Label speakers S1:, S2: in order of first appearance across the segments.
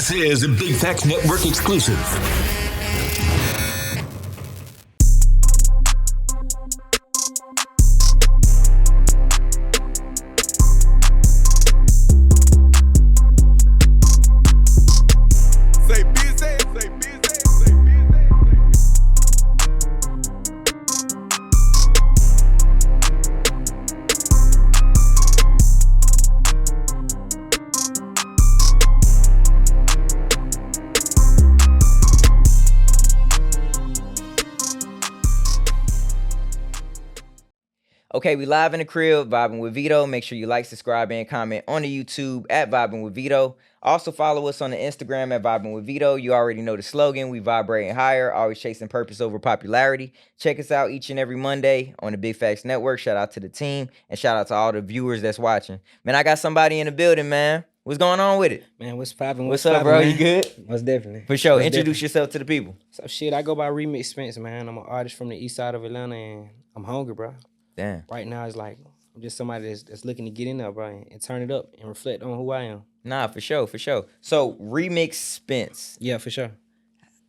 S1: This is a Big Facts Network exclusive.
S2: Okay, we live in the crib, Vibin with Veto. Make sure you like, subscribe, and comment on the YouTube at Vibin with Veto. Also follow us on the Instagram at Vibin with Veto. You already know the slogan, we vibrating higher, always chasing purpose over popularity. Check us out each and every Monday on the Big Facts Network. Shout out to the team, and shout out to all the viewers that's watching. Man, I got somebody in the building, man. What's going on with it?
S3: Man, what's poppin'?
S2: What's up, bro?
S3: Man?
S2: You good?
S3: Most definitely.
S2: For sure.
S3: Most
S2: Introduce
S3: definitely.
S2: yourself to the people.
S3: So shit, I go by Remix Spence, man. I'm an artist from the east side of Atlanta, and I'm hungry, bro.
S2: Damn.
S3: Right now, it's like I'm just somebody that's looking to get in there, bro, and turn it up and reflect on who I am.
S2: Nah, for sure, for sure. So, Remix Spence.
S3: Yeah, for sure.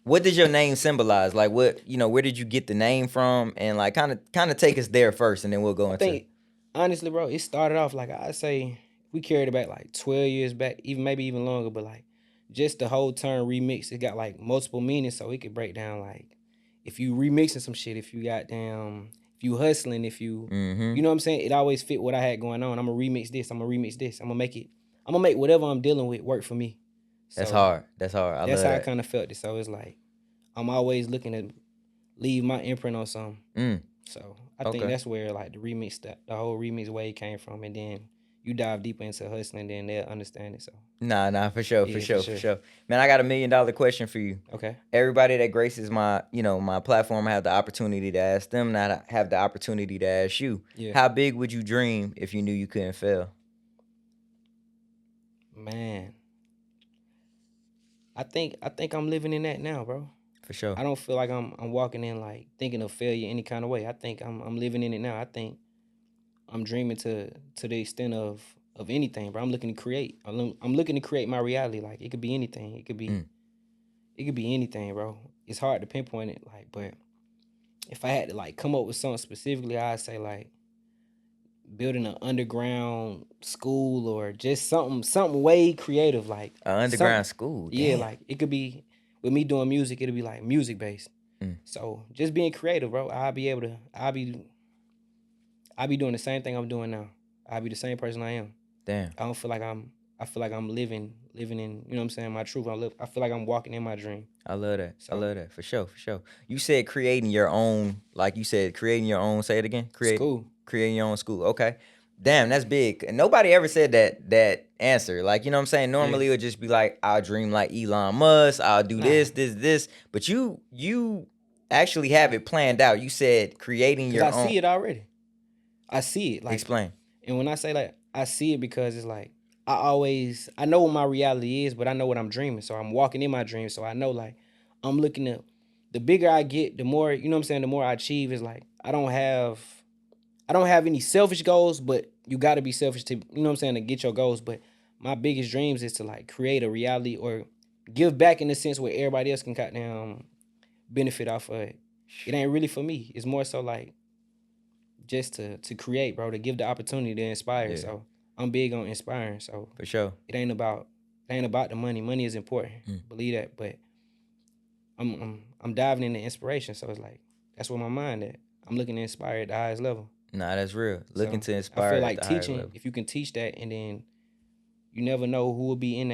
S2: What does your name symbolize? Like, what, where did you get the name from? And like, kind of take us there first, and then we'll go into.
S3: I think, honestly, bro, it started off like I say we carried it back like 12 years back, maybe even longer. But like, just the whole term remix, it got like multiple meanings, so it could break down like if you remixing some shit, if you got damn. If you hustling, if you, you know what I'm saying? It always fit what I had going on. I'm gonna remix this. I'm gonna remix this. I'm gonna make whatever I'm dealing with work for me. So
S2: that's hard. That's
S3: that's how I kind of felt it. So it's like I'm always looking to leave my imprint on something. So I think that's where like the whole remix wave came from. And then you dive deeper into hustling, then they'll understand it. So
S2: nah, for sure. Man, I got $1 million question for you.
S3: Okay.
S2: Everybody that graces my, my platform, I have the opportunity to ask them, and I have the opportunity to ask you.
S3: Yeah.
S2: How big would you dream if you knew you couldn't fail?
S3: Man, I think I'm living in that now, bro.
S2: For sure.
S3: I don't feel like I'm walking in like thinking of failure any kind of way. I think I'm living in it now. I think I'm dreaming to the extent of anything, bro. I'm looking to create. I'm looking to create my reality. Like it could be anything. It could be anything, bro. It's hard to pinpoint it, like, but if I had to like come up with something specifically, I'd say like building an underground school or just something way creative, like
S2: an underground school.
S3: Yeah,
S2: damn.
S3: like it could be with me doing music. It'll be like music based. So just being creative, bro. I'll be doing the same thing I'm doing now. I'll be the same person I am.
S2: Damn.
S3: I feel like I'm living in, you know what I'm saying, my truth. I feel like I'm walking in my dream.
S2: I love that. I love that. For sure. You said creating your own, say it again.
S3: School.
S2: Creating your own school. Okay. Damn, that's big. And nobody ever said that answer. Like, you know what I'm saying? Normally it would just be like, I'll dream like Elon Musk, I'll do this. But you actually have it planned out. You said creating your own.
S3: I see it already. I see it. Like,
S2: explain.
S3: And when I say like I see it, because it's like I know what my reality is, but I know what I'm dreaming. So I'm walking in my dream. So I know like I'm looking at the bigger I get, the more, you know what I'm saying, the more I achieve. Is like I don't have any selfish goals, but you gotta be selfish to, you know what I'm saying, to get your goals. But my biggest dreams is to like create a reality or give back in the sense where everybody else can goddamn benefit off of it. It ain't really for me. It's more so like just to create, bro, to give the opportunity to inspire. Yeah. So I'm big on inspiring. So
S2: for sure,
S3: it ain't about the money. Money is important, believe that. But I'm diving into inspiration. So it's like that's where my mind at. I'm looking to inspire at the highest level.
S2: Nah, that's real. Looking to inspire.
S3: I feel like
S2: at the
S3: teaching. If you can teach that, and then you never know who will be in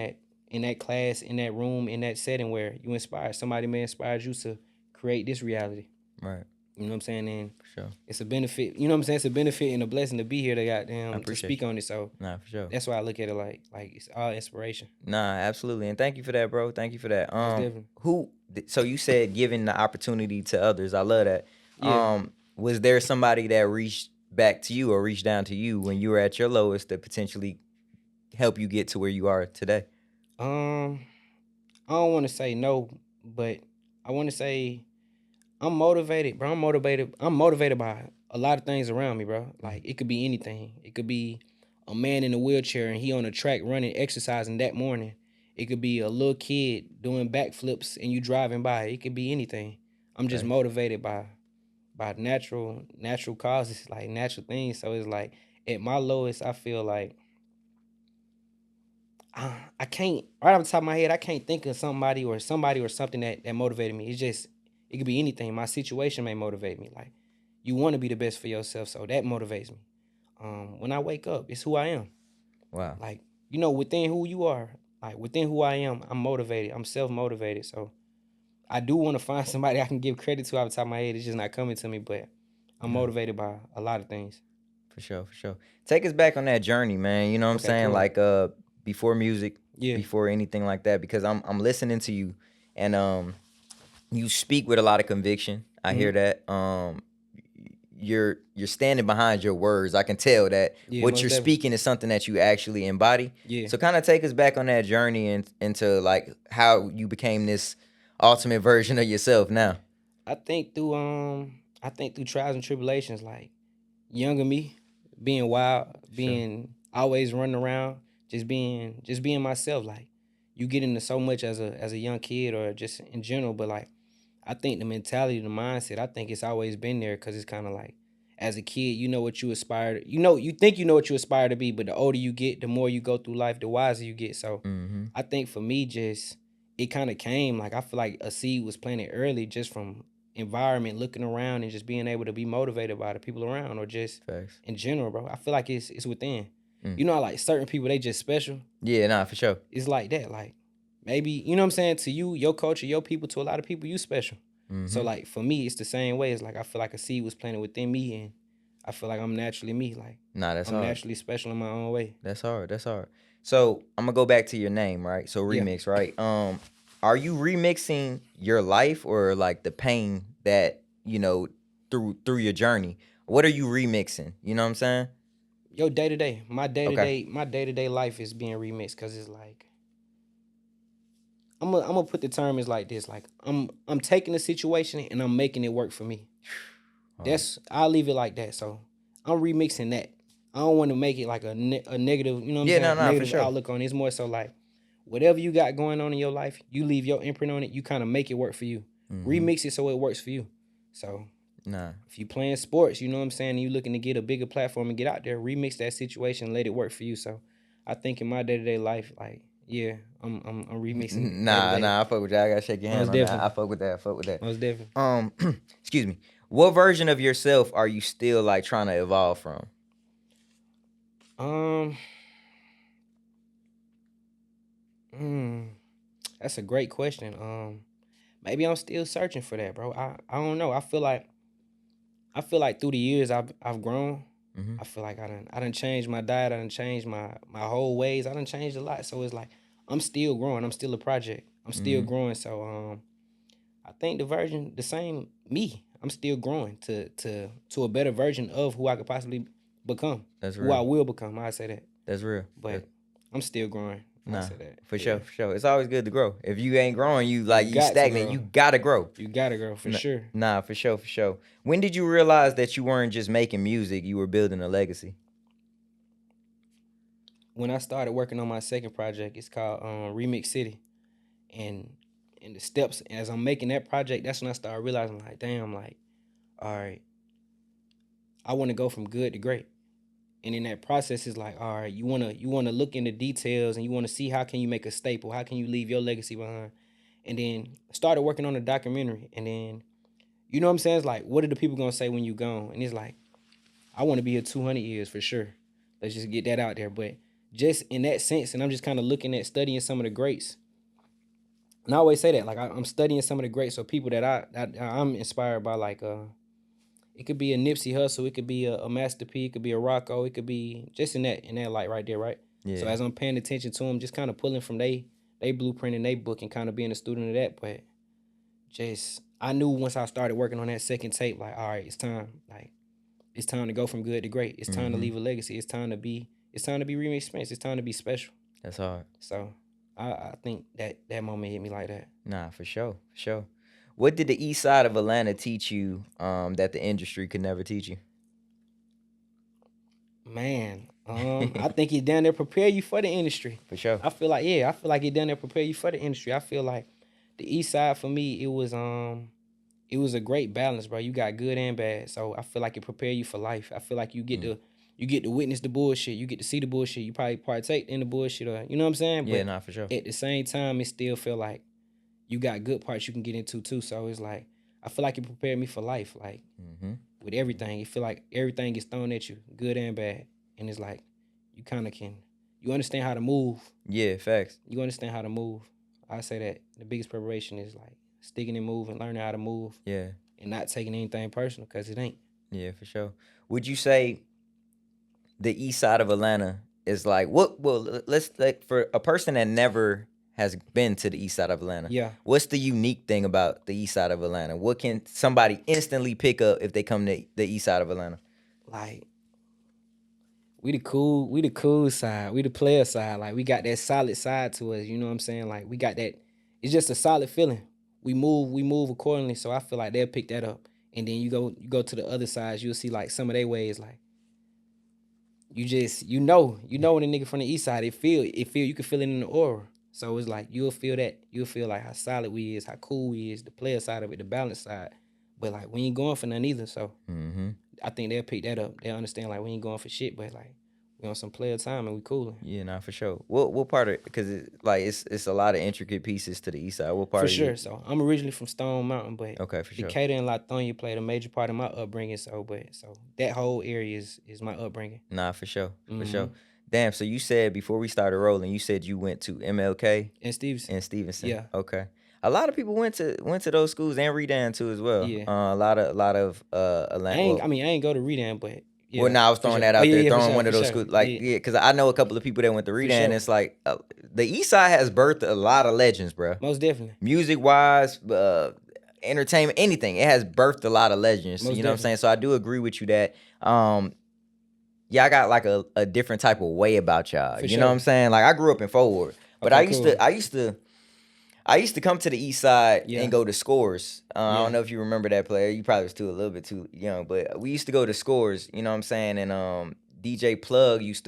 S3: that class, in that room, in that setting where you inspire. Somebody may inspire you to create this reality.
S2: Right.
S3: You know what I'm saying? And
S2: for sure,
S3: it's a benefit. You know what I'm saying? It's a benefit and a blessing to be here to speak on it. So
S2: nah, for sure.
S3: That's why I look at it like it's all inspiration.
S2: Nah, absolutely. And thank you for that, bro. Thank you for that.
S3: Definitely.
S2: So you said giving the opportunity to others. I love that.
S3: Yeah.
S2: Was there somebody that reached back to you or reached down to you when you were at your lowest to potentially help you get to where you are today?
S3: I don't want to say no, but I want to say I'm motivated, bro. I'm motivated by a lot of things around me, bro. Like it could be anything. It could be a man in a wheelchair and he on a track running, exercising that morning, It could be a little kid doing backflips and you driving by. It could be anything. I'm just
S2: Facts.
S3: motivated by natural causes, like natural things. So it's like at my lowest, I feel like I can't right off the top of my head, I can't think of somebody or something that motivated me. It's just it could be anything. My situation may motivate me. Like you want to be the best for yourself, so that motivates me. When I wake up, it's who I am.
S2: Wow.
S3: Like you know, within who you are, like within who I am, I'm motivated. I'm self motivated. So I do want to find somebody I can give credit to off the top of my head. It's just not coming to me, but I'm
S2: Yeah.
S3: motivated by a lot of things.
S2: For sure, for sure. Take us back on that journey, man. You know what I'm
S3: Okay,
S2: saying?
S3: cool.
S2: Like before music,
S3: Yeah.
S2: before anything like that, because I'm listening to you and you speak with a lot of conviction. I hear
S3: Mhm.
S2: that. You're standing behind your words. I can tell that
S3: Yeah,
S2: what
S3: most
S2: you're
S3: definitely.
S2: speaking is something that you actually embody.
S3: Yeah.
S2: So kind of take us back on that journey and into like how you became this ultimate version of yourself now.
S3: I think through trials and tribulations, like younger me, being wild,
S2: Sure.
S3: being always running around, just being myself. Like you get into so much as a young kid or just in general, but like I think the mentality, the mindset, I think it's always been there because it's kind of like as a kid, you know what you aspire to, you think you know what you aspire to be, but the older you get, the more you go through life, the wiser you get. So
S2: Mm-hmm.
S3: I think for me, just it kind of came like I feel like a seed was planted early just from environment, looking around and just being able to be motivated by the people around or just
S2: Facts.
S3: in general, bro. I feel like it's within.
S2: Mm.
S3: You know, how, like certain people, they just special.
S2: Yeah, nah, for sure.
S3: It's like that. Like maybe, you know what I'm saying? To you, your culture, your people, to a lot of people, you special. So
S2: Mm-hmm.
S3: like for me, it's the same way. It's like I feel like a seed was planted within me and I feel like I'm naturally me. Like
S2: Nah, that's
S3: I'm
S2: hard.
S3: naturally special in my own way.
S2: That's hard. That's hard. So I'm gonna go back to your name, right? So
S3: Yeah.
S2: remix, right? Are you remixing your life or like the pain that through your journey? What are you remixing? You know what I'm saying?
S3: Yo, day to day,
S2: Okay.
S3: my day to day life is being remixed because it's like I'm gonna put the term as like this. Like I'm taking the situation and I'm making it work for me.
S2: Hard.
S3: I'll leave it like that. So I'm remixing that. I don't want to make it like a negative, you know what I'm
S2: Yeah, no,
S3: saying?
S2: no, for
S3: Negative
S2: sure.
S3: outlook on it. It's more so like whatever you got going on in your life, you leave your imprint on it. You kind of make it work for you.
S2: Mm-hmm.
S3: Remix it so it works for you. So
S2: Nah.
S3: if you playing sports, you know what I'm saying, and you looking to get a bigger platform and get out there, remix that situation, let it work for you. So I think in my day to day life, like yeah, I'm remixing day to
S2: Nah,
S3: day.
S2: nah, I fuck with you. I gotta shake your hand
S3: Most
S2: on that. I
S3: definitely,
S2: fuck with that. I fuck with that.
S3: most definitely.
S2: Um, excuse me. What version of yourself are you still like trying to evolve from?
S3: Um, hmm, that's a great question. Maybe I'm still searching for that, bro. I don't know. I feel like through the years I've grown.
S2: Mm-hmm.
S3: I feel like I done changed my diet. I done changed my whole ways. I done changed a lot. So it's like I'm still growing. I'm still a project. I'm still
S2: Mm-hmm.
S3: growing. So I think the same me. I'm still growing to a better version of who I could possibly become.
S2: That's
S3: Who I
S2: real.
S3: will become. I say that.
S2: That's real.
S3: But I'm still growing. I
S2: Nah,
S3: say that.
S2: for
S3: Yeah.
S2: sure, for sure. It's always good to grow. If you ain't growing, you
S3: You
S2: like you
S3: got to
S2: stagnant.
S3: grow.
S2: You gotta grow.
S3: You gotta grow for sure.
S2: Nah, for sure, for sure. When did you realize that you weren't just making music, you were building a legacy?
S3: When I started working on my second project, it's called Remix City, and the steps as I'm making that project, that's when I started realizing like, damn, like, all right, I want to go from good to great. And in that process, it's like, all right, you wanna look into details and you wanna see how can you make a staple, how can you leave your legacy behind, and then started working on a documentary, and then you know what I'm saying? It's like, what are the people gonna say when you gone? And it's like, I want to be here 200 years for sure. Let's just get that out there. But just in that sense, and I'm just kind of looking at studying some of the greats. And I always say that, like I'm studying some of the greats, so people that I'm inspired by, like it could be a Nipsey Hussle, it could be a Master P, it could be a Rocco, it could be just in that light right there, right? So
S2: Yeah.
S3: as I'm paying attention to them, just kind of pulling from they blueprint and they book and kind of being a student of that. But just I knew once I started working on that second tape, like all right, it's time, like it's time to go from good to great. It's time to
S2: Mm-hmm.
S3: leave a legacy. It's time to be Remix Spence. It's time to be special.
S2: That's hard.
S3: So I think that moment hit me like that.
S2: Nah, for sure, for sure. What did the east side of Atlanta teach you that the industry could never teach you?
S3: Man, I think it down there prepare you for the industry.
S2: For sure.
S3: I feel like it down there prepare you for the industry. I feel like the East Side for me, it was a great balance, bro. You got good and bad, so I feel like it prepare you for life. I feel like you get to witness the bullshit. You get to see the bullshit. You probably partake in the bullshit, or you know what I'm saying.
S2: Yeah,
S3: But
S2: nah, for sure.
S3: at the same time, it still feel like you got good parts you can get into too. So it's like I feel like it prepared me for life. Like with everything, you feel like everything gets thrown at you, good and bad, and it's like you kind of you understand how to move.
S2: Yeah, facts.
S3: You understand how to move. I say that the biggest preparation is like sticking and moving, learning how to move,
S2: Yeah,
S3: and not taking anything personal because it ain't.
S2: yeah, for sure. Would you say the east side of Atlanta is like what? Well, let's like for a person that never has been to the east side of Atlanta.
S3: Yeah.
S2: What's the unique thing about the east side of Atlanta? What can somebody instantly pick up if they come to the east side of Atlanta?
S3: Like we the cool side, we the player side. Like we got that solid side to us. You know what I'm saying? Like we got that. It's just a solid feeling. We move accordingly. So I feel like they'll pick that up. And then you go to the other sides, you'll see like some of their ways. Like when a nigga from the east side, you can feel it in the aura. So it's like you'll feel that. You'll feel like how solid we is, how cool we is, the player side of it, the balance side. But like we ain't going for none either. So I think they'll pick that up. They'll understand like we ain't going for shit, but like we on some player time and we coolin'.
S2: Yeah, nah, for sure. What part of because it's a lot of intricate pieces to the east side. What part
S3: For
S2: of
S3: sure.
S2: you?
S3: So I'm originally from Stone Mountain, but
S2: Okay, for sure.
S3: Decatur and Latonia played a major part of my upbringing. So that whole area is my upbringing.
S2: Nah, for sure, for sure. Damn. So you said before we started rolling, you said you went to MLK
S3: And Stevenson.
S2: and Stevenson.
S3: Yeah.
S2: Okay. A lot of people went to those schools and Redan too as well.
S3: Yeah.
S2: A lot of Atlanta.
S3: I ain't go to Redan, but yeah.
S2: Well, now I was throwing that out there,
S3: For
S2: throwing
S3: sure,
S2: one of
S3: for
S2: those
S3: sure.
S2: schools, like
S3: Yeah.
S2: because I know a couple of people that went to Redan.
S3: sure.
S2: It's like the East Side has birthed a lot of legends, bro.
S3: Most definitely.
S2: Music wise, entertainment, anything. It has birthed a lot of legends.
S3: Most
S2: You know what I'm saying? So I do agree with you that y'all got like a different type of way about y'all.
S3: For
S2: You know what
S3: sure.
S2: I'm saying? Like I grew up in Forward, but
S3: Okay,
S2: I used to come to the East Side
S3: Yeah.
S2: and go to Scores. I
S3: Yeah.
S2: don't know if you remember that player. You probably was a little bit too young, but we used to go to Scores. You know what I'm saying? And DJ Plug he's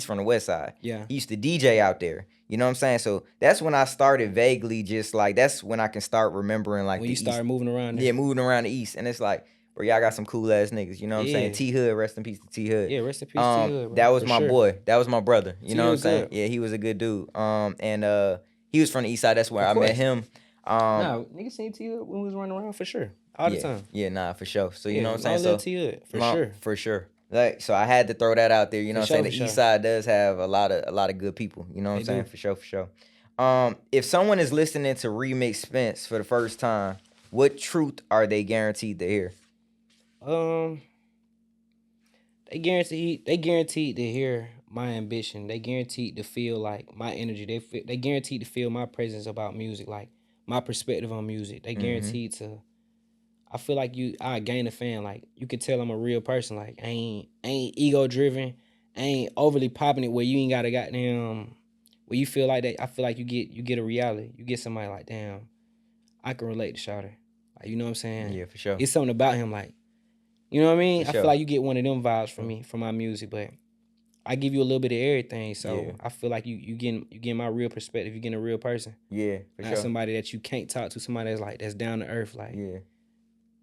S2: from the West Side.
S3: Yeah.
S2: He used to DJ out there. You know what I'm saying? So that's when I started vaguely just like that's when I can start remembering like
S3: When
S2: the
S3: you started
S2: East.
S3: moving around there.
S2: Yeah, moving around the East, and it's like, bro, y'all got some cool ass niggas. You know what I'm saying?
S3: Yeah.
S2: T Hood, rest in peace to T Hood.
S3: Yeah, rest in peace to T-Hood, bro.
S2: That was
S3: For
S2: my
S3: sure.
S2: boy. That was my brother. You know what I'm
S3: T-Hood
S2: saying?
S3: good.
S2: Yeah, he was a good dude. And he was from the East Side. That's where
S3: Of
S2: I met
S3: course.
S2: him.
S3: Nah, niggas seen T-Hood when we was running around for sure. All the
S2: Yeah,
S3: time.
S2: yeah, nah, for sure. So you
S3: Yeah,
S2: know what I'm saying?
S3: long live T-Hood, for sure.
S2: For sure. Like, so I had to throw that out there. You know what I'm saying?
S3: For
S2: The
S3: sure.
S2: East Side does have a lot of good people. You know what I'm
S3: They
S2: saying?
S3: do.
S2: For sure, for sure. If someone is listening to Remix Spence for the first time, what truth are they guaranteed to hear?
S3: They guaranteed to hear my ambition. They guaranteed to feel like my energy. They guaranteed to feel my presence about music, like my perspective on music. They guaranteed to. I feel like I gain a fan. Like you can tell I'm a real person. Like I ain't ego driven. I ain't overly popping it where you ain't got a goddamn. Where you feel like that. I feel like you get a reality. You get somebody like damn. I can relate to Shawty. Like you know what I'm saying?
S2: Yeah, for sure.
S3: It's something about him like. You know what I mean?
S2: For
S3: I
S2: sure.
S3: feel like you get one of them vibes from me, from my music, but I give you a little bit of everything. So
S2: Yeah.
S3: I feel like you getting my real perspective. You getting a real person.
S2: Yeah, for
S3: Not
S2: sure.
S3: somebody that you can't talk to, somebody that's down to earth. Like
S2: Yeah.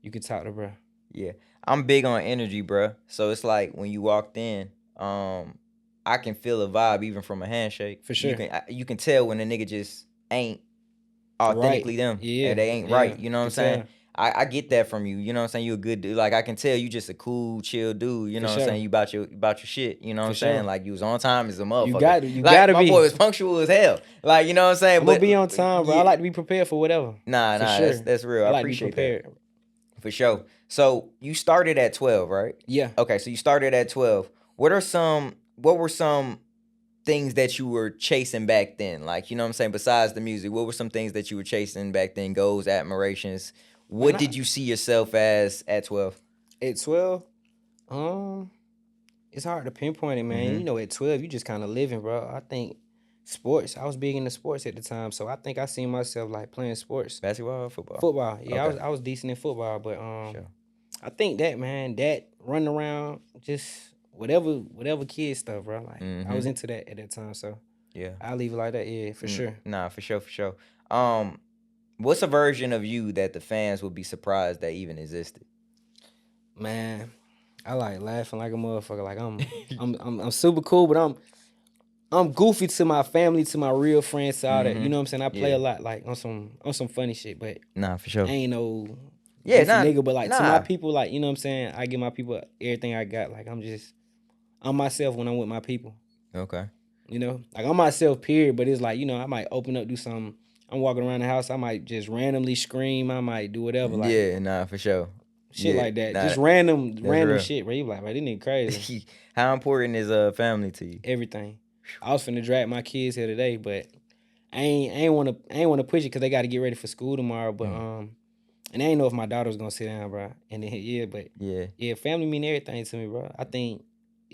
S3: you can talk to, bro.
S2: Yeah, I'm big on energy, bruh. So it's like when you walked in, I can feel a vibe even from a handshake.
S3: For sure.
S2: You can tell when a nigga just ain't authentically them.
S3: Yeah,
S2: and they ain't
S3: yeah,
S2: right. You know what I'm
S3: can
S2: saying?
S3: tell.
S2: I get that from you. You know what I'm saying? You a good dude. Like I can tell you just a cool, chill dude. You know what I'm
S3: sure.
S2: saying? You about your shit. You know what I'm
S3: For
S2: saying?
S3: sure.
S2: Like you was on time as a motherfucker.
S3: You
S2: like,
S3: gotta
S2: my
S3: be.
S2: boy was punctual as hell. Like you know what I'm saying?
S3: I'm gonna be on time, bro. I like to be prepared for whatever.
S2: Nah,
S3: For sure.
S2: that's real. I
S3: like to be
S2: appreciate
S3: prepared.
S2: that. For sure. So you started at 12, right?
S3: Yeah.
S2: Okay, so you started at 12. What were some things that you were chasing back then? Like, you know what I'm saying, besides the music, what were some things that you were chasing back then? Goals, admirations. What did you see yourself as at 12?
S3: At 12, it's hard to pinpoint it, man. You know, at 12, you just kind of living, bro. I think sports. I was big into sports at the time, so I think I seen myself like playing sports.
S2: Basketball or football?
S3: Football. Yeah,
S2: Okay.
S3: I was decent in football, but
S2: Sure.
S3: I think that, man, that running around, just whatever kid stuff, bro. Like I was
S2: Mm-hmm.
S3: into that at that time, so
S2: Yeah.
S3: I leave it like that. Yeah, for sure.
S2: Nah, for sure, for sure. What's a version of you that the fans would be surprised that even existed?
S3: Man, I like laughing like a motherfucker. Like I'm super cool, but I'm goofy to my family, to my real friends, to all that. You know what I'm saying? I play
S2: Yeah.
S3: a lot, like on some funny shit, but
S2: Nah, for
S3: I
S2: sure.
S3: ain't no
S2: Yeah,
S3: goofy
S2: nah,
S3: nigga. But like to my
S2: nah.
S3: people, like you know what I'm saying? I give my people everything I got. Like I'm myself when I'm with my people.
S2: Okay.
S3: You know, like I'm myself, period. But it's like, you know, I might open up, do something. I'm walking around the house. I might just randomly scream. I might do whatever, like
S2: Yeah, nah, for sure.
S3: shit
S2: Yeah,
S3: like that.
S2: nah,
S3: Just random
S2: that's real.
S3: shit, bro. You like, bro, this nigga crazy.
S2: How important is family to you?
S3: Everything. I was finna drag my kids here today, but I ain't wanna push it because they got to get ready for school tomorrow. But and I ain't know if my daughter was gonna sit down, bro. And then yeah, family mean everything to me, bro. I think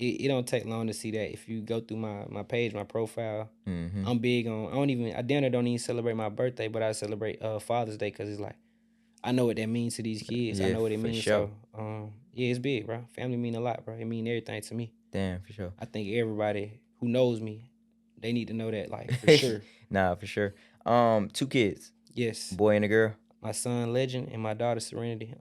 S3: it don't take long to see that. If you go through my page, my profile, I'm big on. I dinner don't even celebrate my birthday, but I celebrate Father's Day because it's like I know what that means to these kids. I
S2: Yeah,
S3: know what it
S2: for
S3: means.
S2: sure.
S3: So yeah, it's big, bro. Family mean a lot, bro. It mean everything to me.
S2: Damn, for sure.
S3: I think everybody who knows me, they need to know that, like for sure.
S2: Nah, for sure. 2 kids,
S3: Yes.
S2: boy and a girl.
S3: My son Legend and my daughter Serenity.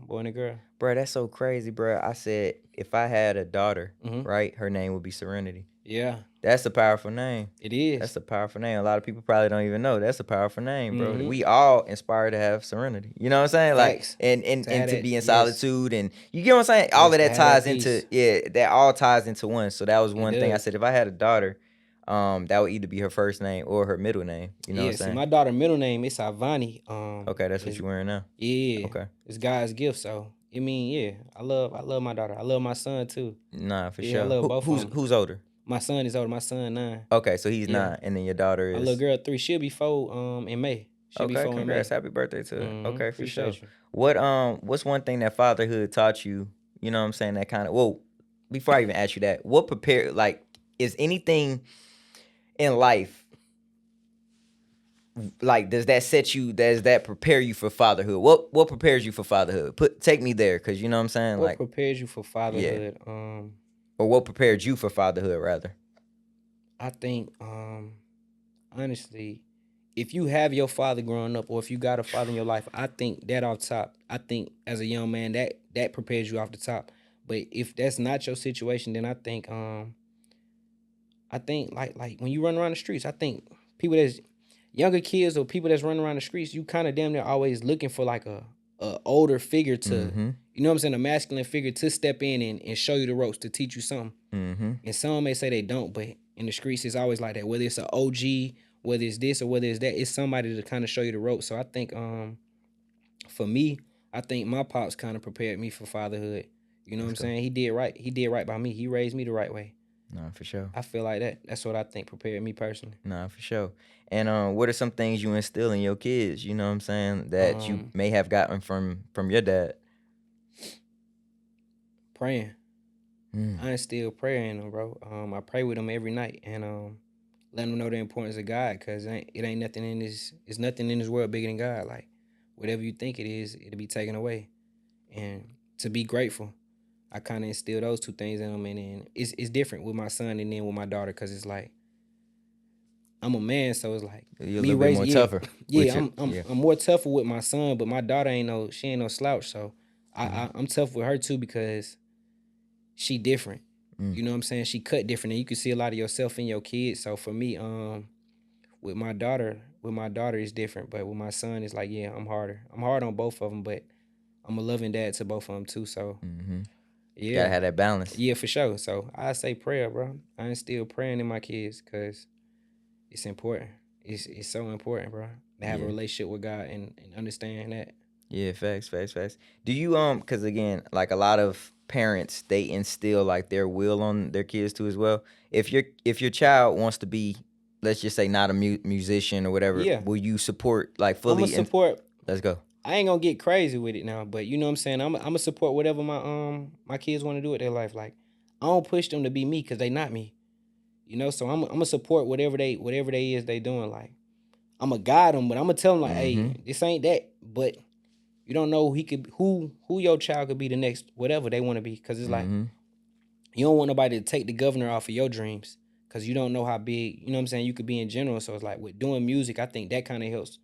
S3: Boy and a girl.
S2: Bro, that's so crazy, bro. I said if I had a daughter,
S3: Mhm.
S2: right, her name would be Serenity.
S3: Yeah,
S2: That's a powerful name.
S3: it is.
S2: That's a powerful name. A lot of people probably don't even know. That's a powerful name, bro.
S3: Mhm.
S2: We all inspired to have serenity. You know what I'm saying?
S3: Facts.
S2: Like and
S3: To have
S2: to
S3: that,
S2: be in
S3: yes.
S2: solitude and you get what I'm saying? All
S3: Yes,
S2: of
S3: to
S2: that
S3: have that
S2: ties into
S3: peace.
S2: that all ties into one. So that was
S3: It
S2: one thing I
S3: does.
S2: said if I had a daughter, that would either be her first name or her middle name. You know what
S3: Yeah,
S2: I'm
S3: see,
S2: saying?
S3: my daughter middle name is Ivani.
S2: Okay, that's what
S3: it's-
S2: you're wearing now.
S3: Yeah.
S2: Okay.
S3: It's God's gift. So I mean, yeah, I love my daughter. I love my son too.
S2: Nah, for
S3: Yeah, I
S2: sure.
S3: love both of them.
S2: Who's older?
S3: My son is older. My son 9.
S2: Okay, so he's
S3: Yeah.
S2: 9, and then your daughter
S3: My little
S2: is
S3: girl 3. She'll be 4 in May. She'll be
S2: okay.
S3: 4 in May.
S2: Congrats, happy birthday to her. Okay, for sure.
S3: Appreciate you.
S2: What's one thing that fatherhood taught you? You know what I'm saying? That kind of before I even ask you that, what prepare like is anything in life like does that prepare you for fatherhood? What prepares you for fatherhood? Take me there, cause you know what I'm saying,
S3: What
S2: like
S3: prepares you for fatherhood?
S2: or what prepared you for fatherhood rather?
S3: I think honestly, if you have your father growing up or if you got a father in your life, I think that off top. I think as a young man that prepares you off the top. But if that's not your situation, then I think like when you run around the streets, I think people that's younger kids or people that's running around the streets, you kind of damn near always looking for like a older figure to, you know what I'm saying, a masculine figure to step in and show you the ropes to teach you something. And some may say they don't, but in the streets it's always like that. Whether it's an OG, whether it's this or whether it's that, it's somebody to kind of show you the ropes. So I think for me, I think my pops kind of prepared me for fatherhood. You know what I'm saying? He did right. He did right by me. He raised me the right way.
S2: Nah, for sure.
S3: I feel like that. That's what I think prepared me personally.
S2: Nah, for sure. And what are some things you instill in your kids, you know what I'm saying, that you may have gotten from your dad?
S3: Praying. I instill prayer in them, bro. I pray with them every night and let them know the importance of God, because it ain't nothing in this. It's nothing in this world bigger than God. Like whatever you think it is, it'll be taken away. And to be grateful, I kind of instill those two things in them, and then it's different with my son and then with my daughter, because it's like I'm a man, so it's like
S2: You're a
S3: me
S2: little bit
S3: raising.
S2: more tougher.
S3: Yeah, I'm more tougher with my son, but my daughter she ain't no slouch. So I'm tough with her too because she different. You know what I'm saying? She cut different, and you can see a lot of yourself in your kids. So for me, with my daughter it's different, but with my son, it's like, yeah, I'm harder. I'm hard on both of them, but I'm a loving dad to both of them too. So yeah,
S2: Gotta have that balance.
S3: yeah, for sure. So I say prayer, bro. I instill praying in my kids because it's important. It's so important, bro, to have a relationship with God and understand that.
S2: Yeah, facts. Do you because again, like a lot of parents, they instill like their will on their kids too as well. If your child wants to be, let's just say, not a musician or whatever,
S3: Yeah.
S2: will you support like
S3: I'm
S2: fully?
S3: gonna support.
S2: Let's go.
S3: I ain't gonna get crazy with it now, but you know what I'm saying. I'm gonna support whatever my kids want to do with their life. Like I don't push them to be me because they not me. You know, so I'm gonna support whatever they is they doing. Like I'm gonna guide them, but I'm gonna tell them like, hey, this ain't that. But you don't know who your child could be the next whatever they want to be, because it's like You don't want nobody to take the governor off of your dreams because you don't know how big, you know what I'm saying, you could be in general. So it's like with doing music, I think that kind of helps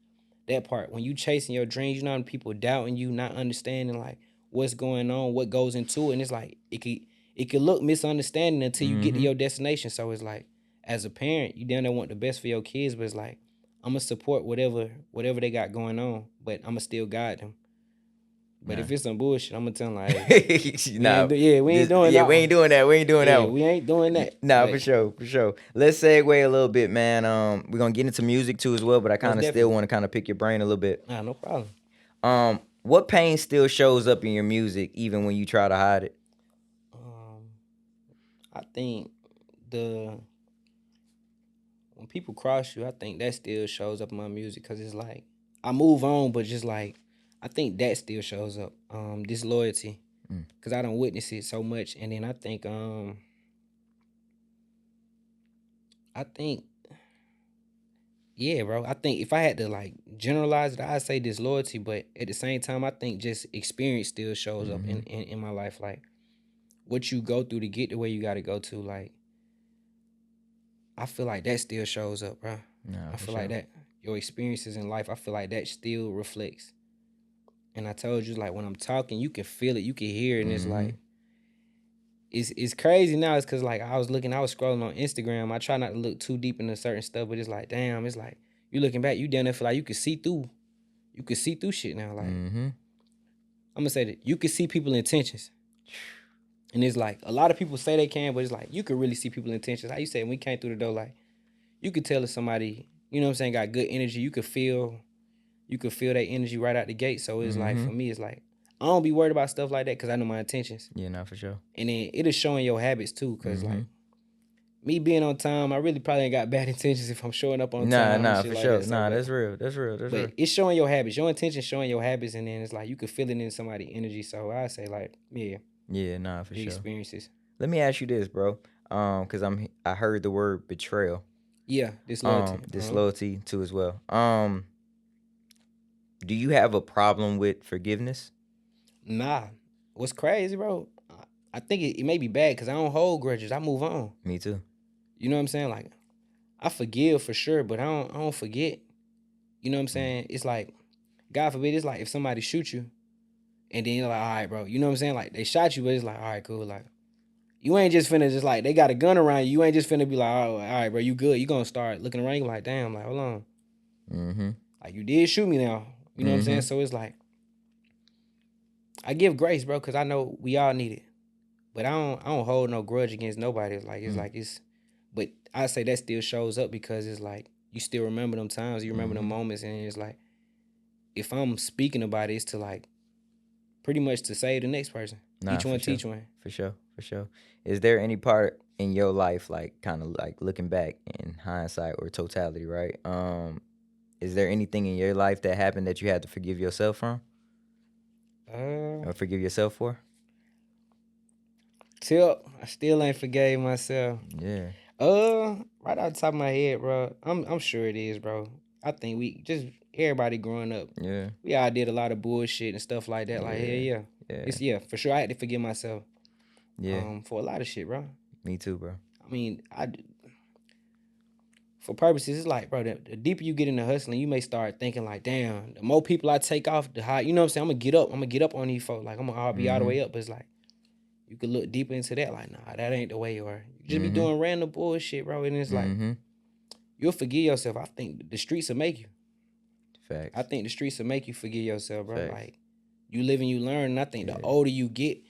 S3: that part. When you chasing your dreams, you know, people doubting you, not understanding like what's going on, what goes into it. And it's like it could look misunderstanding until you get to your destination. So it's like as a parent, you down there want the best for your kids, but it's like I'm gonna support whatever they got going on, but I'm gonna still guide them. But if it's some bullshit, I'm gonna tell them like, hey,
S2: Nah,
S3: we ain't doing
S2: yeah,
S3: that.
S2: we ain't doing that. We ain't doing that
S3: Yeah,
S2: one.
S3: we ain't doing that.
S2: Nah,
S3: But
S2: for sure. Let's segue a little bit, man. We're gonna get into music too as well, but I kind of still
S3: definitely.
S2: want to kind of pick your brain a little bit.
S3: Nah, no problem.
S2: What pain still shows up in your music even when you try to hide it?
S3: I think the when people cross you, I think that still shows up in my music because it's like I move on, but just like I think that still shows up. Disloyalty, because I don't witness it so much, and then I think yeah, bro. I think if I had to like generalize it, I'd say disloyalty, but at the same time, I think just experience still shows up in my life, like what you go through to get to where you got to go to, like. I feel like that still shows up, bro.
S2: Nah,
S3: I
S2: for
S3: feel
S2: sure.
S3: like that your experiences in life, I feel like that still reflects. And I told you, like when I'm talking, you can feel it, you can hear it, and it's like it's crazy now. It's because like I was scrolling on Instagram. I try not to look too deep into certain stuff, but it's like, damn, it's like you looking back, you down there feel like you could see through shit now. Like I'm gonna say that you can see people's intentions. And it's like a lot of people say they can, but it's like you could really see people's intentions. How you say when we came through the door, like you could tell if somebody, you know what I'm saying, got good energy. You could feel that energy right out the gate. So it's like for me, it's like I don't be worried about stuff like that because I know my intentions.
S2: Yeah, nah, for sure.
S3: And then it is showing your habits too, because like me being on time, I really probably ain't got bad intentions if I'm showing up on time.
S2: Nah,
S3: and shit
S2: for
S3: like
S2: sure.
S3: That. So,
S2: Nah,
S3: but,
S2: that's real. That's real.
S3: it's showing your habits. Your intention showing your habits, and then it's like you could feel it in somebody's energy. So I say like, yeah.
S2: Yeah, nah, for
S3: the
S2: sure.
S3: Experiences.
S2: Let me ask you this, bro. Cause I heard the word betrayal.
S3: Yeah, disloyalty.
S2: Disloyalty too as well. Do you have a problem with forgiveness?
S3: Nah. What's crazy, bro? I think it may be bad because I don't hold grudges. I move on.
S2: Me too.
S3: You know what I'm saying? Like, I forgive for sure, but I don't forget. You know what I'm saying? It's like, God forbid, it's like if somebody shoots you, and then you're like, all right, bro. You know what I'm saying? Like, they shot you, but it's like, all right, cool. Like, you ain't just finna just like, they got a gun around you. You ain't just finna be like, oh, all right, bro, you good. You gonna start looking around, you like, damn, like, hold on. Like, you did shoot me now. You know what I'm saying? So it's like, I give grace, bro, because I know we all need it. But I don't hold no grudge against nobody. It's but I say that still shows up because it's like you still remember them times, you remember them moments, and it's like if I'm speaking about it, it's to like pretty much to save the next person.
S2: Nah,
S3: Each one
S2: for sure.
S3: teach one.
S2: For sure. Is there any part in your life, like kind of like looking back in hindsight or totality, right? Is there anything in your life that happened that you had to forgive yourself from? Or forgive yourself for?
S3: I still ain't forgave myself.
S2: Yeah.
S3: Right off the top of my head, bro, I'm sure it is, bro. I think we just everybody growing up.
S2: Yeah.
S3: We all did a lot of bullshit and stuff like that. Like,
S2: Yeah.
S3: It's for sure I had to forgive myself.
S2: Yeah.
S3: For a lot of shit, bro.
S2: Me too, bro.
S3: I mean, for purposes, it's like, bro, the deeper you get into hustling, you may start thinking like, damn, the more people I take off, the high, you know what I'm saying? I'm gonna get up on these folks. Like, I'm gonna be all the way up. But it's like, you could look deeper into that, like, nah, that ain't the way. Or you just be doing random bullshit, bro. And it's like, you'll forgive yourself. I think the streets will make you.
S2: Facts.
S3: I think the streets will make you forgive yourself, bro.
S2: Facts.
S3: Like, you live and you learn. And I think the older you get,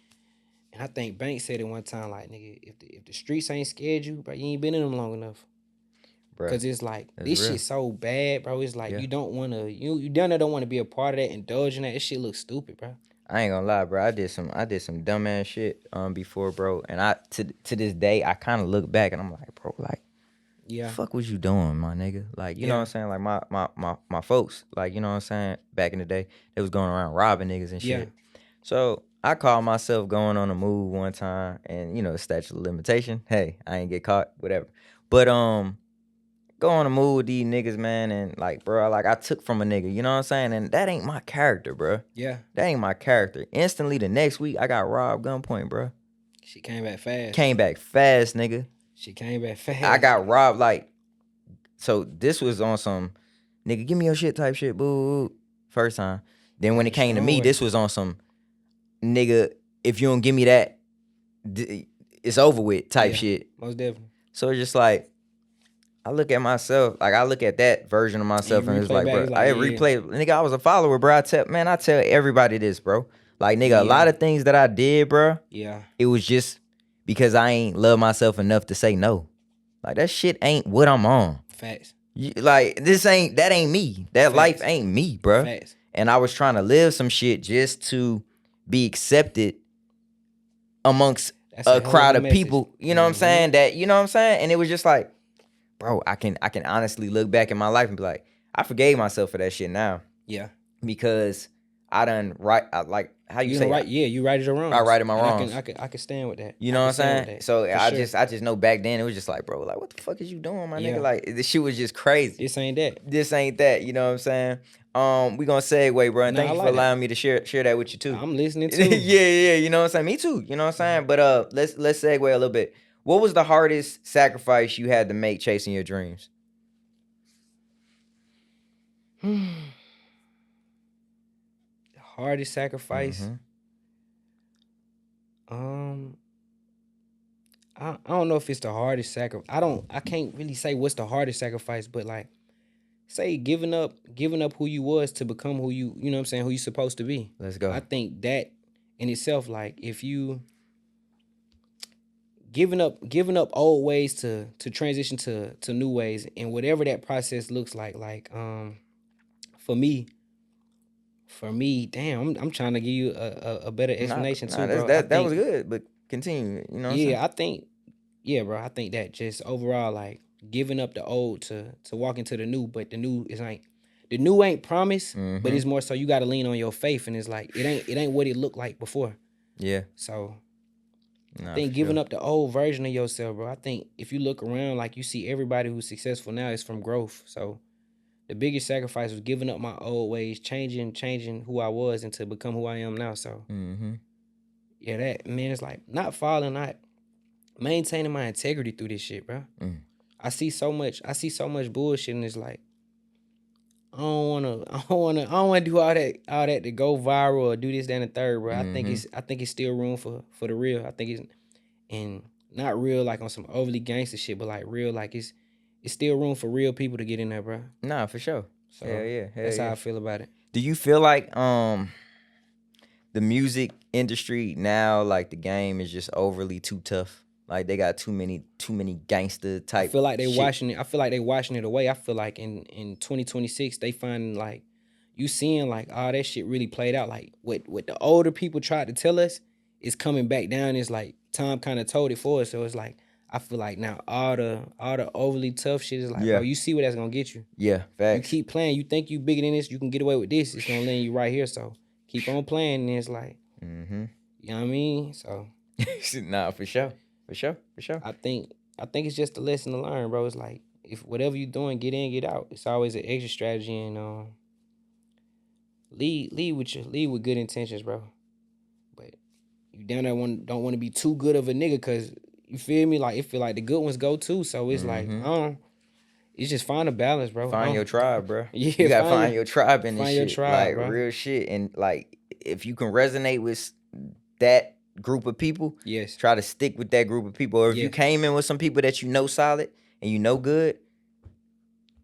S3: and I think Banks said it one time, like, nigga, if the streets ain't scared you, bro, you ain't been in them long enough. Because it's like, this shit so bad, bro. It's like, you don't want to, you down there don't want to be a part of that, indulge in that. This shit looks stupid, bro.
S2: I ain't gonna lie, bro. I did some dumbass shit before, bro. And I to this day, I kind of look back and I'm like, bro, like, fuck was you doing, my nigga? Like, you know what I'm saying? Like my folks, like, you know what I'm saying? Back in the day, they was going around robbing niggas and shit. So I called myself going on a move one time, and you know, statute of limitation. Hey, I ain't get caught, whatever. But go on a move with these niggas, man, and like, bro, like I took from a nigga, you know what I'm saying? And that ain't my character, bro.
S3: Yeah.
S2: That ain't my character. Instantly the next week, I got robbed gunpoint, bro.
S3: She came back fast.
S2: Came back fast, nigga.
S3: She came back fast.
S2: I got robbed like, so this was on some, nigga, give me your shit type shit, boo. First time. Then when it came to me, this was on some, nigga, if you don't give me that, it's over with type shit.
S3: Most definitely.
S2: So it's just like, I look at myself, like I look at that version of myself and it's like, bro, I replay, nigga, I was a follower, bro. I tell everybody this, bro. Like, nigga, a lot of things that I did, bro.
S3: Yeah.
S2: It was just because I ain't love myself enough to say no. Like, that shit ain't what I'm on.
S3: Facts.
S2: Like, that ain't me. That life ain't me, bro.
S3: Facts.
S2: And I was trying to live some shit just to be accepted amongst a crowd of people. You know what I'm saying? And it was just like, bro, I can honestly look back in my life and be like, I forgave myself for that shit now.
S3: Yeah.
S2: Because I done like how you say
S3: right. Yeah, you righted your wrongs.
S2: I righted my wrongs.
S3: I can stand with that.
S2: You know what I'm saying? So I just know back then it was just like, bro, like what the fuck is you doing, my nigga? Like this shit was just crazy.
S3: This ain't that.
S2: This ain't that. You know what I'm saying? We gonna segue, bro. And thank you for allowing me to share that with you too.
S3: I'm listening too.
S2: yeah. You know what I'm saying? Me too. You know what I'm saying? But let's segue a little bit. What was the hardest sacrifice you had to make chasing your dreams?
S3: Hardest sacrifice. I don't know if it's the hardest sacrifice. I can't really say what's the hardest sacrifice, but like say giving up who you was to become who you know what I'm saying, who you supposed to be.
S2: Let's go.
S3: I think that in itself, like if you giving up old ways to transition to new ways, and whatever that process looks like for me, damn, I'm trying to give you a better explanation too, bro.
S2: That was good, but continue. You know what I'm saying?
S3: I think, bro. I think that just overall, like giving up the old to walk into the new, but the new is like the new ain't promised, but it's more so you got to lean on your faith, and it's like it ain't what it looked like before. Yeah. So I think giving up the old version of yourself, bro. I think if you look around, like you see everybody who's successful now is from growth. So the biggest sacrifice was giving up my old ways, changing who I was and to become who I am now. So yeah, that man, it's like not maintaining my integrity through this shit, bro. I see so much bullshit, and it's like I don't wanna do all that to go viral or do this, that, and the third, bro. I think it's still room for the real. I think it's, and not real like on some overly gangster shit, but like real, like it's still room for real people to get in there, bro.
S2: Nah, for sure.
S3: So that's how I feel about it.
S2: Do you feel like the music industry now, like the game is just overly too tough? Like they got too many gangster type.
S3: I feel like they washing it. I feel like they washing it away. I feel like in 2026 they finding like you seeing like that shit really played out. Like what the older people tried to tell us is coming back down. It's like time kind of told it for us. So it's like I feel like now all the overly tough shit is like, bro, you see what that's gonna get you. Yeah, facts. You keep playing. You think you bigger than this. You can get away with this. It's gonna land you right here. So keep on playing. And it's like, you know what I mean. So
S2: nah, for sure. For sure.
S3: I think it's just a lesson to learn, bro. It's like if whatever you're doing, get in, get out. It's always an extra strategy, and lead with good intentions, bro. But you down there don't want to be too good of a nigga, cause you feel me? Like it feel like the good ones go too. So it's like it's just find a balance, bro.
S2: Find your tribe, bro.
S3: Yeah,
S2: you gotta find your tribe in this shit,
S3: your tribe,
S2: like
S3: bro.
S2: Real shit. And like if you can resonate with that group of people, try to stick with that group of people. Or if you came in with some people that you know solid and you know good,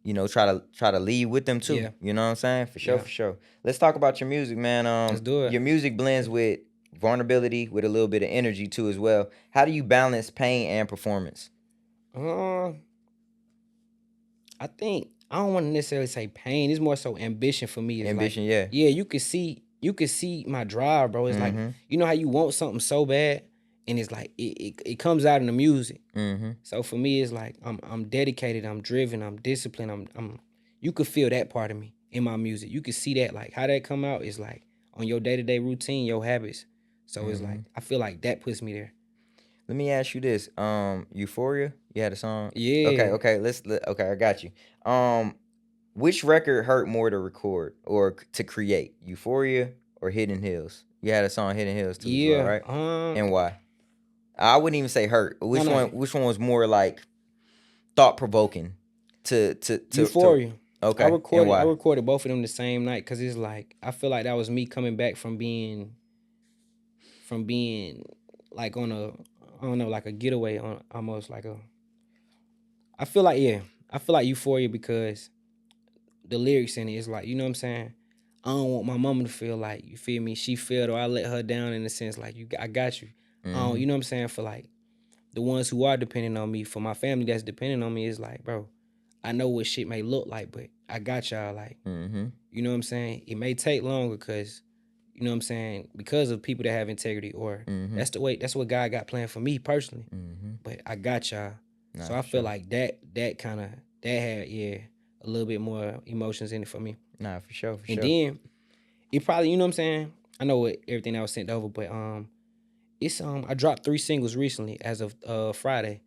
S2: you know, try to lead with them too. You know what I'm saying? For sure. Let's talk about your music, man.
S3: Let's do it.
S2: Your music blends with vulnerability with a little bit of energy too as well. How do you balance pain and performance?
S3: I think I don't want to necessarily say pain. It's more so ambition for me. It's
S2: ambition,
S3: like, yeah. You could see my drive, bro. It's like, you know how you want something so bad, and it's like it comes out in the music. So for me, it's like I'm dedicated, I'm driven, I'm disciplined. I'm you could feel that part of me in my music. You could see that, like how that come out is like on your day-to-day routine, your habits. So it's like I feel like that puts me there.
S2: Let me ask you this. Euphoria, you had a song?
S3: Yeah.
S2: Okay, I got you. Which record hurt more to record or to create? Euphoria or Hidden Hills? You had a song Hidden Hills too, right? And why? I wouldn't even say hurt. Which
S3: No.
S2: Which one was more like thought provoking? To
S3: Euphoria.
S2: Okay. And
S3: I
S2: why?
S3: recorded both of them the same night because it's like I feel like that was me coming back from being like on a I don't know, like a getaway, on almost like a I feel like, yeah, I feel like Euphoria because the lyrics in it is like, you know what I'm saying? I don't want my mama to feel like, you feel me, she failed or I let her down, in the sense like, I got you. You know what I'm saying? For like the ones who are depending on me, for my family that's depending on me, is like, bro, I know what shit may look like, but I got y'all. Like, you know what I'm saying? It may take longer because, you know what I'm saying, because of people that have integrity, or that's what God got planned for me personally. But I got y'all.
S2: Nah,
S3: So I
S2: for
S3: feel
S2: sure.
S3: like that had, yeah, a little bit more emotions in it for me.
S2: Nah, for sure,
S3: And then it probably, you know what I'm saying? I know what everything that was sent over, but it's I dropped 3 singles recently as of Friday,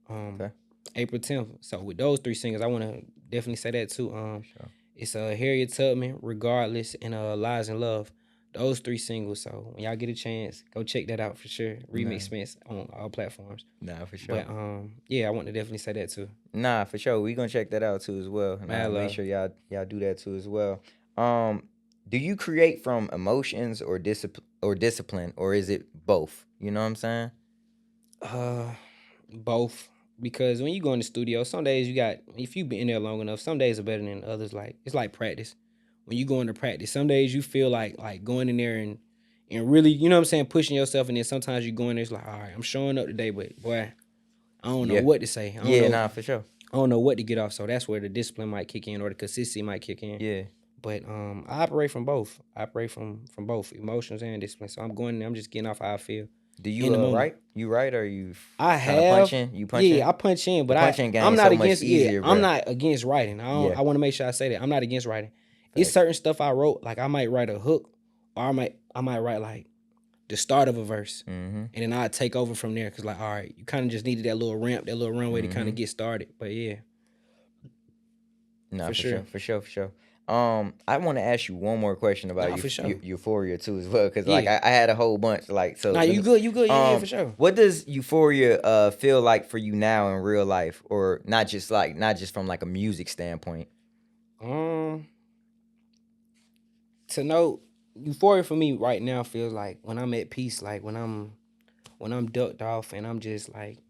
S2: Okay.
S3: April 10th. So with those 3 singles, I want to definitely say that too.
S2: Sure.
S3: It's Harriet Tubman, Regardless, and Lies and Love. Those 3 singles. So when y'all get a chance, go check that out for sure. Remix Spence on all platforms.
S2: Nah, for sure.
S3: But yeah, I want to definitely say that too.
S2: Nah, for sure. We gonna check that out too as well. And
S3: Mad
S2: make
S3: love.
S2: sure y'all do that too as well. Do you create from emotions or discipline, or is it both? You know what I'm saying?
S3: Both. Because when you go in the studio, some days if you been in there long enough, some days are better than others. Like, it's like practice. When you go into practice, some days you feel like going in there and really, you know what I'm saying, pushing yourself, and then sometimes you go in there, it's like, all right, I'm showing up today, but boy, I don't know what to say. I don't know.
S2: Nah, for sure.
S3: I don't know what to get off. So that's where the discipline might kick in, or the consistency might kick in.
S2: Yeah.
S3: But I operate from both. I operate from both emotions and discipline. So I'm going there, I'm just getting off how I feel.
S2: Do you
S3: in the moment.
S2: write? You write, or you
S3: I
S2: kind of
S3: have.
S2: punch in? You punch in?
S3: Yeah, I punch in, but
S2: The punching game
S3: I'm
S2: is
S3: not
S2: so much
S3: against.
S2: easier,
S3: I'm
S2: bruh.
S3: not against writing.
S2: Yeah.
S3: I want to make sure I say that I'm not against writing. It's
S2: Facts.
S3: certain stuff I wrote. Like, I might write a hook, or I might write like the start of a verse, and then I take over from there. Cause like, all right, you kind of just needed that little ramp, that little runway to kind of get started. But yeah.
S2: No, for sure. I want to ask you one more question about
S3: For sure.
S2: Euphoria too as well, because
S3: Yeah.
S2: like I had a whole bunch. Like, so.
S3: Nah, you good. Yeah, for sure.
S2: What does Euphoria feel like for you now in real life, or not just from like a music standpoint?
S3: To know, Euphoria for me right now feels like when I'm at peace, like when I'm ducked off and I'm just like,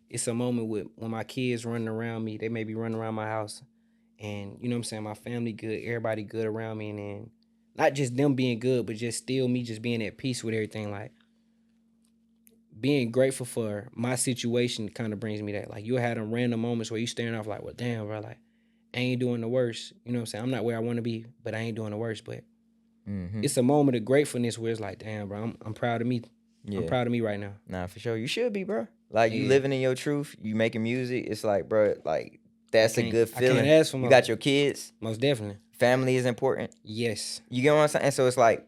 S3: it's a moment when my kids running around me. They may be running around my house, and you know what I'm saying, my family good, everybody good around me, and then not just them being good, but just still me just being at peace with everything. Like, being grateful for my situation kind of brings me that. Like, you'll have them random moments where you staring off like, well, damn, bro, like, I ain't doing the worst. You know what I'm saying? I'm not where I want to be, but I ain't doing the worst. But it's a moment of gratefulness where it's like, damn, bro, I'm proud of me. Yeah. I'm proud of me right now.
S2: Nah, for sure. You should be, bro. Like, you living in your truth. You making music. It's like, bro, like, that's a good feeling.
S3: I can't ask for more.
S2: You got your kids.
S3: Most definitely.
S2: Family is important.
S3: Yes.
S2: You get what I'm saying? So it's like,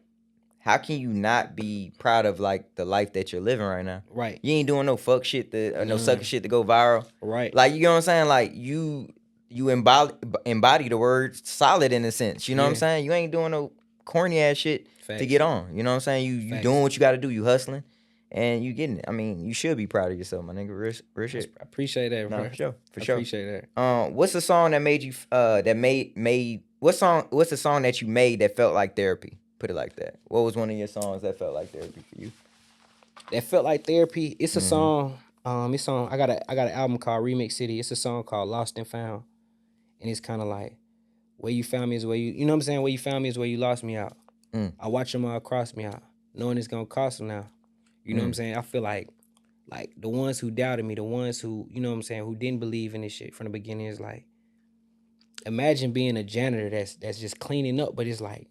S2: how can you not be proud of like the life that you're living right now?
S3: Right.
S2: You ain't doing no fuck shit or no sucker shit to go viral.
S3: Right.
S2: Like, you get what I'm saying? Like, you embody the word solid in a sense. You know what I'm saying? You ain't doing no corny ass shit to get on. You know what I'm saying? You doing what you got to do. You hustling, and you getting it. I mean, you should be proud of yourself, my nigga. Real shit.
S3: I appreciate that, bro.
S2: No, for sure.
S3: I appreciate
S2: that. What's the song that made you? What's the song that you made that felt like therapy? Put it like that. What was one of your songs that felt like therapy for you?
S3: That felt like therapy. It's a song. It's on. I got an album called Remix City. It's a song called Lost and Found, and it's kind of like, where you found me is where you know what I'm saying. Where you found me is where you lost me out. I watch them all cross me out, knowing it's gonna cost them now. You know what I'm saying? I feel like the ones who doubted me, the ones who, you know what I'm saying, who didn't believe in this shit from the beginning, is like, imagine being a janitor that's just cleaning up, but it's like,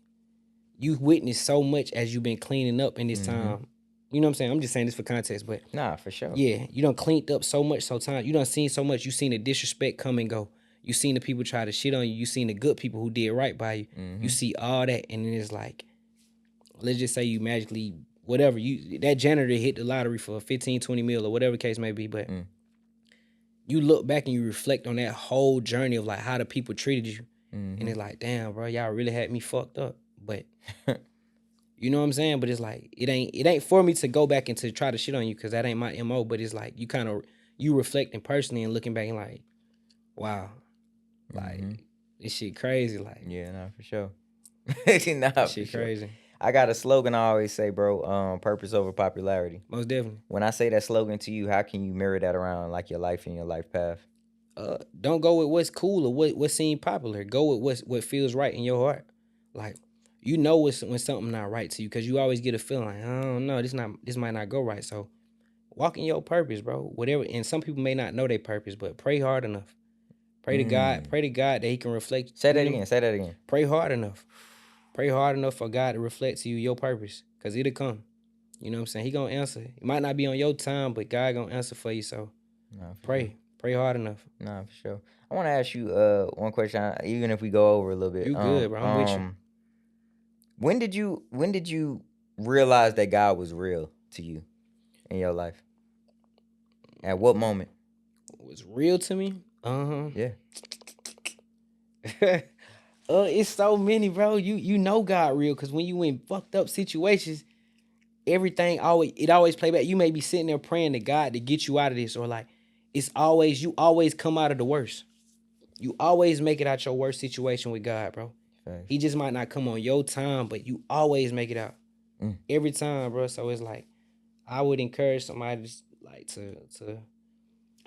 S3: you witnessed so much as you've been cleaning up in this time. You know what I'm saying? I'm just saying this for context, but
S2: nah, for sure.
S3: Yeah, you done cleaned up so much, you done seen so much. You seen the disrespect come and go. You seen the people try to shit on you. You seen the good people who did right by you. You see all that, and then it's like, let's just say you magically, whatever, that janitor hit the lottery for 15, 20 mil or whatever the case may be, but you look back and you reflect on that whole journey of like how the people treated you, and it's like, damn, bro, y'all really had me fucked up. But You know what I'm saying? But it's like it ain't for me to go back and to try to shit on you because that ain't my MO. But it's like you reflecting personally and looking back and like, wow, like this shit crazy. Like
S2: Yeah, nah, for sure. Nah,
S3: this
S2: for
S3: shit
S2: sure.
S3: crazy.
S2: I got a slogan I always say, bro. Purpose over popularity.
S3: Most definitely.
S2: When I say that slogan to you, how can you mirror that around like your life and your life path?
S3: Don't go with what's cool or what seems popular. Go with what feels right in your heart. Like you know when something not right to you because you always get a feeling like I don't know this might not go right. So walk in your purpose, bro. Whatever. And some people may not know their purpose, but pray hard enough. Pray to God that He can reflect.
S2: Say that again. Say that again.
S3: Pray hard enough. Pray hard enough for God to reflect to you your purpose, cause it'll come. You know what I'm saying? He gonna answer. It might not be on your time, but God gonna answer for you. So pray hard enough.
S2: Nah, for sure. I want to ask you one question, even if we go over a little bit.
S3: You good, bro? I'm with you.
S2: When did you realize that God was real to you in your life? At what moment?
S3: It was real to me.
S2: Yeah.
S3: It's so many, bro. You know God real, cause when you in fucked up situations, everything always play back. You may be sitting there praying to God to get you out of this, or like you always come out of the worst. You always make it out your worst situation with God, bro.
S2: Thanks.
S3: He just might not come on your time, but you always make it out every time, bro. So it's like I would encourage somebody just like to.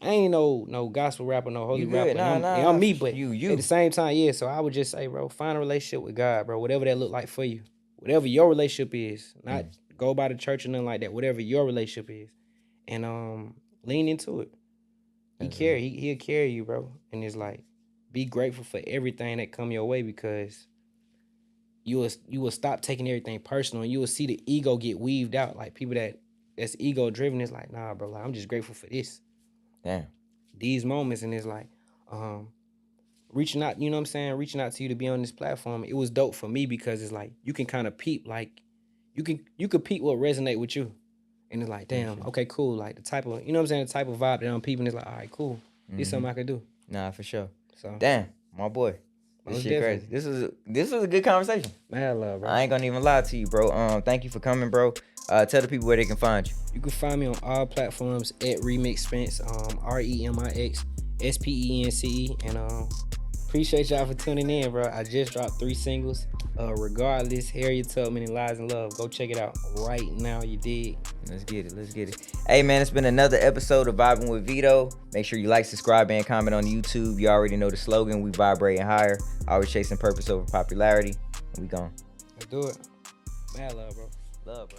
S3: I ain't no gospel rapper, no holy rapper. I'm me, but
S2: you
S3: at the same time, yeah. So I would just say, bro, find a relationship with God, bro. Whatever that look like for you, whatever your relationship is, not go by the church or nothing like that. Whatever your relationship is, and lean into it. He'll carry you, bro. And it's like, be grateful for everything that come your way because you will stop taking everything personal and you will see the ego get weaved out. Like people that's ego driven is like, nah, bro. Like I'm just grateful for this.
S2: Damn.
S3: These moments, and it's like reaching out, you know what I'm saying? Reaching out to you to be on this platform. It was dope for me because it's like you can kind of peep, like you could peep what resonate with you. And it's like, damn, okay, cool. Like the type of, you know what I'm saying, the type of vibe that I'm peeping is like, all right, cool. This is something I could do.
S2: Nah, for sure.
S3: So
S2: damn, my boy. This shit crazy. This is a good conversation.
S3: Man, love, bro.
S2: I ain't gonna even lie to you, bro. Thank you for coming, bro. Tell the people where they can find you.
S3: You can find me on all platforms at Remix Spence, REMIX SPENCE, and appreciate y'all for tuning in, bro. I just dropped 3 singles. Regardless, Harriet Tubman and Lies and Love. Go check it out right now. You dig?
S2: Let's get it. Hey, man, it's been another episode of Vibin with Veto. Make sure you like, subscribe, and comment on YouTube. You already know the slogan. We vibrating higher. Always chasing purpose over popularity. We gone.
S3: Let's do it. Man, love, bro.
S2: Love, bro.